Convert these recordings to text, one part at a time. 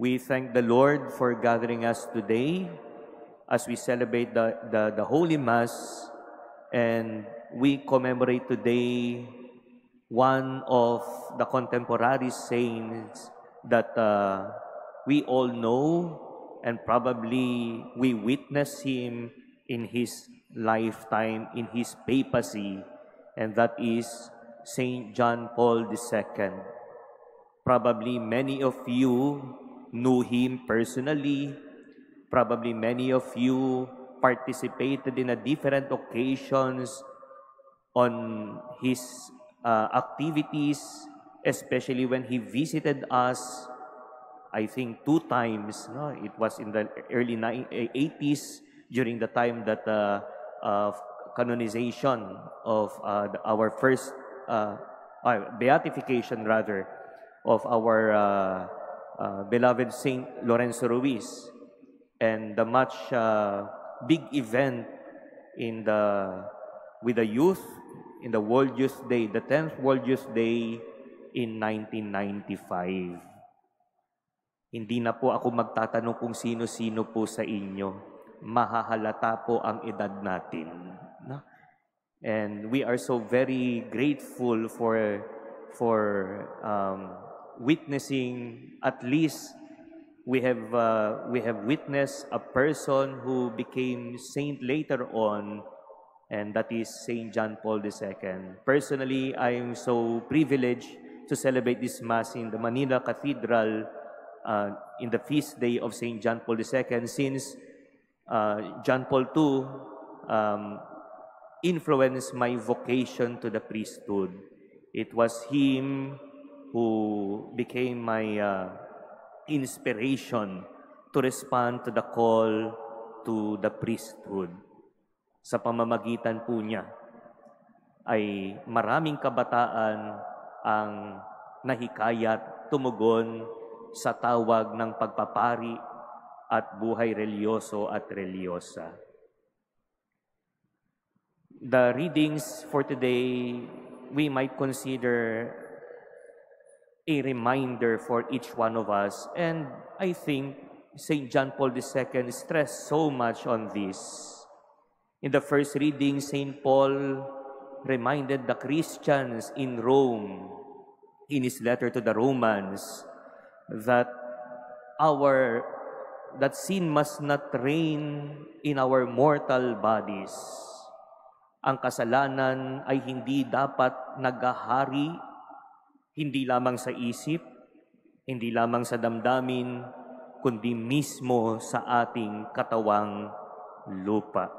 We thank the Lord for gathering us today as we celebrate the Holy Mass, and we commemorate today one of the contemporary saints that we all know, and probably we witness him in his lifetime, in his papacy, and that is Saint John Paul II. Probably many of you knew him personally. Probably many of you participated in different occasions on his activities, especially when he visited us, I think 2 times. No? It was in the early 80s during the time that canonization of our first beatification, rather, of our beloved Saint Lorenzo Ruiz, and the much big event in with the youth in the World Youth Day, the 10th World Youth Day in 1995. Hindi na po ako magtatanong kung sino-sino po sa inyo. Mahahalata po ang edad natin. No? And we are so very grateful for witnessing, at least we have witnessed a person who became saint later on, and that is Saint John Paul II. Personally, I am so privileged to celebrate this Mass in the Manila Cathedral in the feast day of Saint John Paul II, since John Paul II influenced my vocation to the priesthood. It was him who became my inspiration to respond to the call to the priesthood. Sa pamamagitan po niya ay maraming kabataan ang nahikayat tumugon sa tawag ng pagpapari at buhay relyoso at relyosa. The readings for today, we might consider a reminder for each one of us, and I think St. John Paul II stressed so much on this. In the first reading, St. Paul reminded the Christians in Rome, in his letter to the Romans, that sin must not reign in our mortal bodies. Ang kasalanan ay hindi dapat naghahari, hindi lamang sa isip, hindi lamang sa damdamin, kundi mismo sa ating katawang lupa.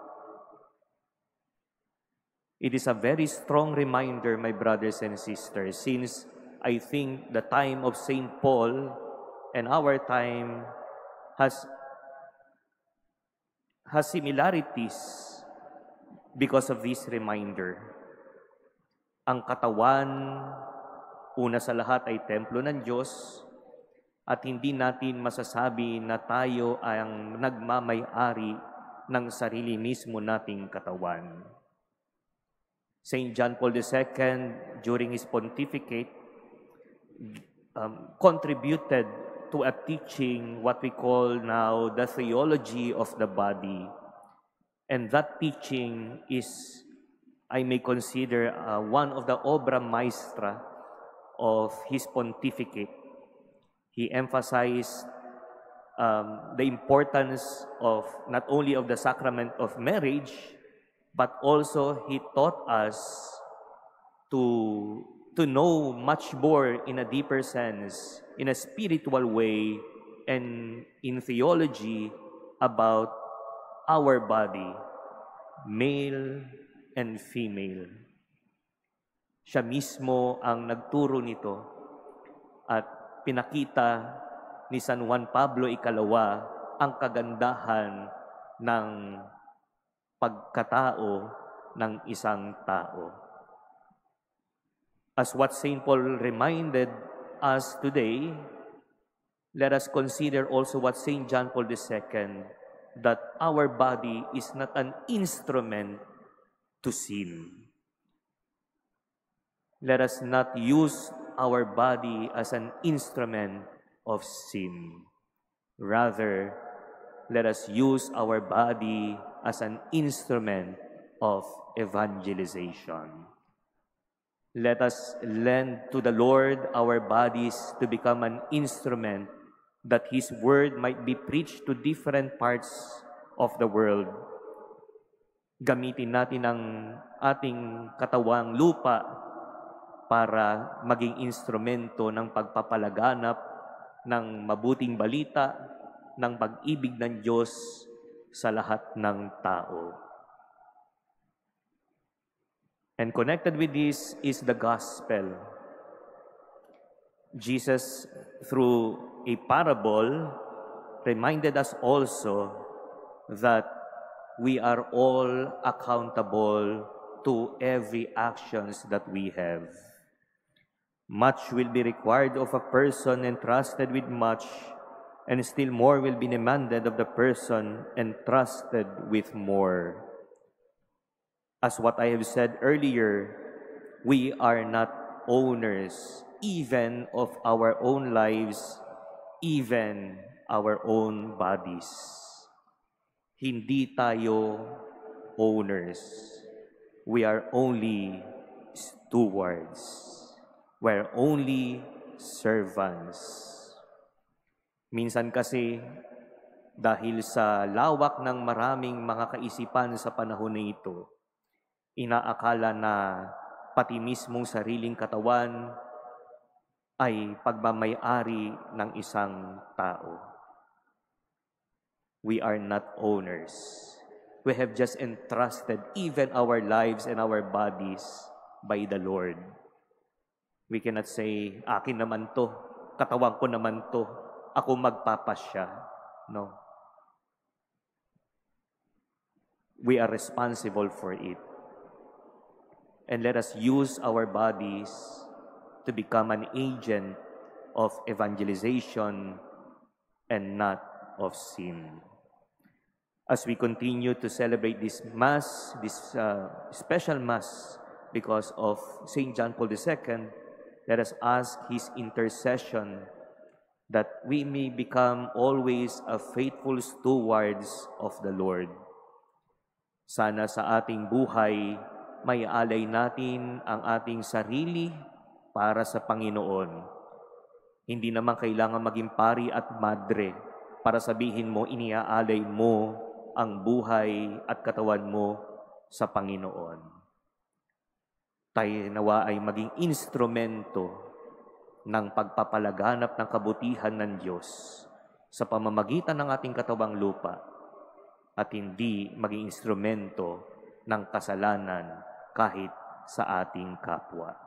It is a very strong reminder, my brothers and sisters, since I think the time of St. Paul and our time has similarities because of this reminder. Ang katawan, una sa lahat, ay templo ng Diyos, at hindi natin masasabi na tayo ang nagmamay-ari ng sarili mismo nating katawan. St. John Paul II, during his pontificate, contributed to a teaching what we call now the theology of the body. And that teaching is, I may consider, one of the obra maestra of his pontificate. He emphasized the importance of not only of the sacrament of marriage, but also he taught us to know much more in a deeper sense, in a spiritual way, and in theology about our body, male and female. Siya mismo ang nagturo nito at pinakita ni San Juan Pablo Ikalawa ang kagandahan ng pagkatao ng isang tao. As what St. Paul reminded us today, let us consider also what St. John Paul II, that our body is not an instrument to sin. Let us not use our body as an instrument of sin. Rather, let us use our body as an instrument of evangelization. Let us lend to the Lord our bodies to become an instrument that His Word might be preached to different parts of the world. Gamitin natin ang ating katawang lupa para maging instrumento ng pagpapalaganap ng mabuting balita, ng pag-ibig ng Diyos sa lahat ng tao. And connected with this is the gospel. Jesus, through a parable, reminded us also that we are all accountable to every actions that we have. Much will be required of a person entrusted with much, and still more will be demanded of the person entrusted with more. As what I have said earlier, we are not owners even of our own lives, even our own bodies. Hindi tayo owners. We are only stewards. We are only servants. Minsan kasi, dahil sa lawak ng maraming mga kaisipan sa panahon na ito, inaakala na pati mismong sariling katawan ay pagmamay-ari ng isang tao. We are not owners. We have just entrusted even our lives and our bodies by the Lord. We cannot say, akin naman to, katawan ko naman to, ako magpapasya. No. We are responsible for it. And let us use our bodies to become an agent of evangelization and not of sin. As we continue to celebrate this Mass, this special Mass, because of St. John Paul II, let us ask his intercession that we may become always a faithful stewards of the Lord. Sana sa ating buhay, may alay natin ang ating sarili para sa Panginoon. Hindi naman kailangan maging pari at madre para sabihin mo, iniaalay mo ang buhay at katawan mo sa Panginoon. Tayo nawa ay maging instrumento ng pagpapalaganap ng kabutihan ng Diyos sa pamamagitan ng ating katawang lupa at hindi maging instrumento ng kasalanan kahit sa ating kapwa.